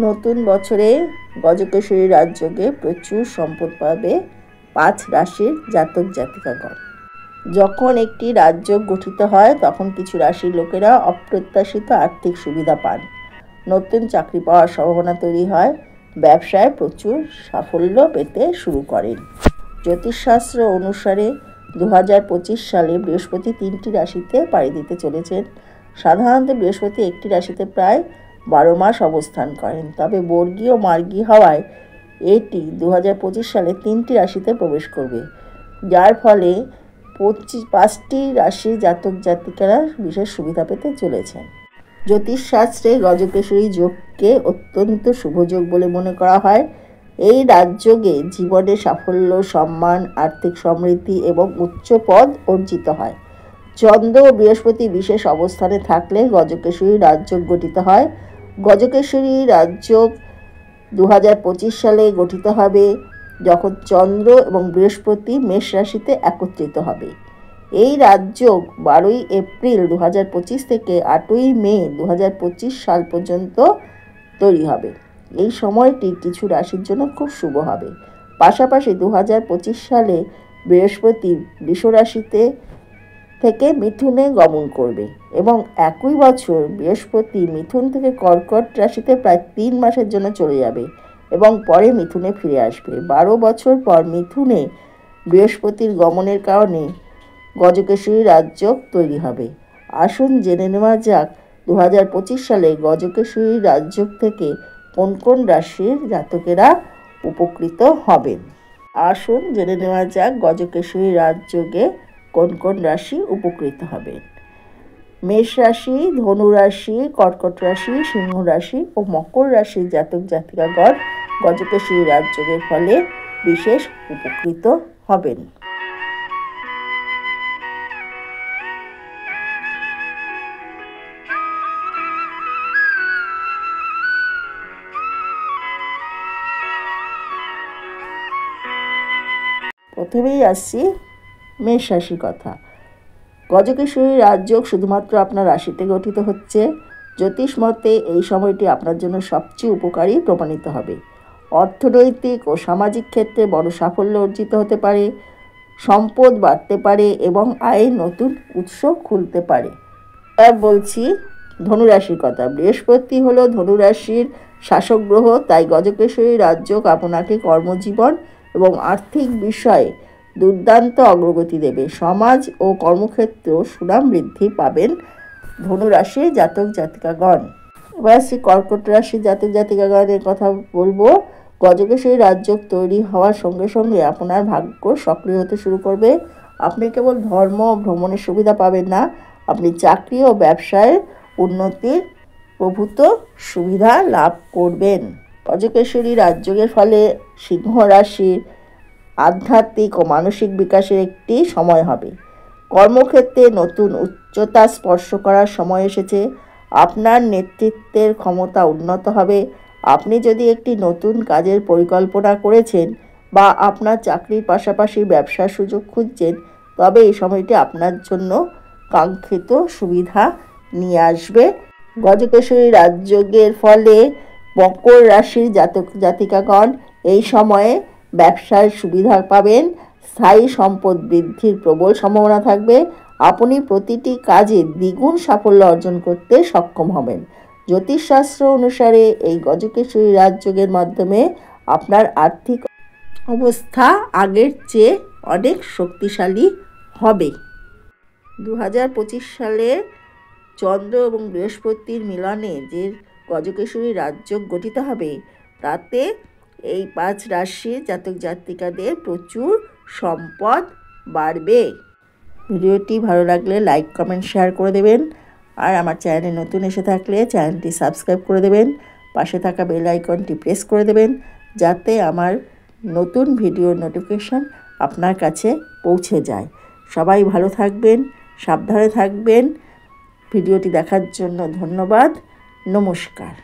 নতুন বছরে গজকেশরী রাজযোগে প্রচুর সম্পদ পাবে 5 রাশির জাতক জাতিকাগণ। যখন একটি রাজযোগ গঠিত হয় তখন কিছু রাশির লোকেরা অপ্রত্যাশিত আর্থিক সুবিধা পান, নতুন চাকরি পাওয়ার সম্ভাবনা তৈরি হয়, ব্যবসায় প্রচুর সাফল্য পেতে শুরু করেন। জ্যোতিষশাস্ত্র অনুসারে 2025 সালে বৃহস্পতি 3টি রাশিতে পাড়ি দিতে চলেছেন। সাধারণত বৃহস্পতি একটি রাশিতে প্রায় 12 মাস অবস্থান করেন, তবে বর্গীয় মার্গী হওয়ায় এটি 2025 সালে 3টি রাশিতে প্রবেশ করবে, যার ফলে 5টি রাশির জাতক জাতিকারা বিশেষ সুবিধা পেতে চলেছেন। জ্যোতিষশাস্ত্রে গজকেশরী যোগকে অত্যন্ত শুভযোগ বলে মনে করা হয়। এই রাজযোগে জীবনে সাফল্য, সম্মান, আর্থিক সমৃদ্ধি এবং উচ্চ পদ অর্জিত হয়। চন্দ্র ও বৃহস্পতি বিশেষ অবস্থানে থাকলে গজকেশরী রাজযোগ গঠিত হয়। গজকেশরী রাজযোগ 2025 সালে গঠিত হবে যখন চন্দ্র এবং বৃহস্পতি মেষ রাশিতে একত্রিত হবে। এই রাজযোগ 12ই এপ্রিল 2025 থেকে 8ই মে 2025 সাল পর্যন্ত তৈরি হবে। এই সময়টি কিছু রাশির জন্য খুব শুভ হবে। পাশাপাশি 2025 সালে বৃহস্পতি বৃষ রাশিতে থেকে মিথুনে গমন করবে এবং একই বছর বৃহস্পতি মিথুন থেকে কর্কট রাশিতে প্রায় 3 মাসের জন্য চলে যাবে এবং পরে মিথুনে ফিরে আসবে। 12 বছর পর মিথুনে বৃহস্পতির গমনের কারণে গজকেশরী রাজযোগ তৈরি হবে। আসুন জেনে নেওয়া যাক 2025 সালে গজকেশরী রাজযোগ থেকে কোন কোন রাশির জাতকেরা উপকৃত হবেন। আসুন জেনে নেওয়া যাক গজকেশরী রাজযোগে কোন কোন রাশি উপকৃত হবে। মেষ রাশি, ধনু রাশি, কর্কট রাশি, সিংহ রাশি ও মকর রাশির জাতক জাতিকাগণ গজকেশরী রাজযোগের ফলে বিশেষ উপকৃত হবেন। প্রথমেই আসছি মেষ রাশির কথা। গজকেশরী রাজযোগ শুধুমাত্র আপনার রাশিতে গঠিত হচ্ছে। জ্যোতিষ মতে এই সময়টি আপনার জন্য সবচেয়ে উপকারী প্রমাণিত হবে। অর্থনৈতিক ও সামাজিক ক্ষেত্রে বড় সাফল্য অর্জিত হতে পারে, সম্পদ বাড়তে পারে এবং আয়ের নতুন উৎস খুলতে পারে। বলছি ধনুরাশির কথা। বৃহস্পতি হলো ধনুরাশির শাসক গ্রহ, তাই গজকেশরী রাজযোগ আপনাকে কর্মজীবন এবং আর্থিক বিষয়ে দুর্দান্ত অগ্রগতি দেবে। সমাজ ও কর্মক্ষেত্রেও সুনাম বৃদ্ধি পাবেন ধনুরাশির জাতক জাতিকাগণ। এবার আসছি কর্কট রাশির জাতক জাতিকাগণের কথা বলবো। গজকেশরী রাজযোগ তৈরি হওয়ার সঙ্গে সঙ্গে আপনার ভাগ্য সক্রিয় হতে শুরু করবে। আপনি কেবল ধর্ম ও ভ্রমণের সুবিধা পাবেন না, আপনি চাকরি ও ব্যবসায় উন্নতির প্রভূত সুবিধা লাভ করবেন। গজকেশরী রাজযোগের ফলে সিংহ রাশির আধ্যাত্মিক ও মানসিক বিকাশের একটি সময় হবে। কর্মক্ষেত্রে নতুন উচ্চতা স্পর্শ করার সময় এসেছে। আপনার নেতৃত্বের ক্ষমতা উন্নত হবে। আপনি যদি একটি নতুন কাজের পরিকল্পনা করেছেন বা আপনার চাকরির পাশাপাশি ব্যবসার সুযোগ খুঁজছেন, তবে এই সময়টি আপনার জন্য কাঙ্ক্ষিত সুবিধা নিয়ে আসবে। গজকেশরী রাজযোগের ফলে মকর রাশির জাতক জাতিকাগণ এই সময়ে ব্যবসার সুবিধা পাবেন। স্থায়ী সম্পদ বৃদ্ধির প্রবল সম্ভাবনা থাকবে। আপনি প্রতিটি কাজে দ্বিগুণ সাফল্য অর্জন করতে সক্ষম হবেন। জ্যোতিষশাস্ত্র অনুসারে এই গজকেশরী রাজযোগের মাধ্যমে আপনার আর্থিক অবস্থা আগের চেয়ে অনেক শক্তিশালী হবে। 2025 সালে চন্দ্র এবং বৃহস্পতির মিলনে যে গজকেশরী রাজযোগ গঠিত হবে, তাতে এই 5 রাশির জাতক জাতিকাদের প্রচুর সম্পদ বাড়বে। ভিডিওটি ভালো লাগলে লাইক, কমেন্ট, শেয়ার করে দেবেন। আর আমার চ্যানেলে নতুন এসে থাকলে চ্যানেলটি সাবস্ক্রাইব করে দেবেন। পাশে থাকা বেল আইকনটি প্রেস করে দেবেন, যাতে আমার নতুন ভিডিওর নোটিফিকেশান আপনার কাছে পৌঁছে যায়। সবাই ভালো থাকবেন, সাবধানে থাকবেন। ভিডিওটি দেখার জন্য ধন্যবাদ। নমস্কার।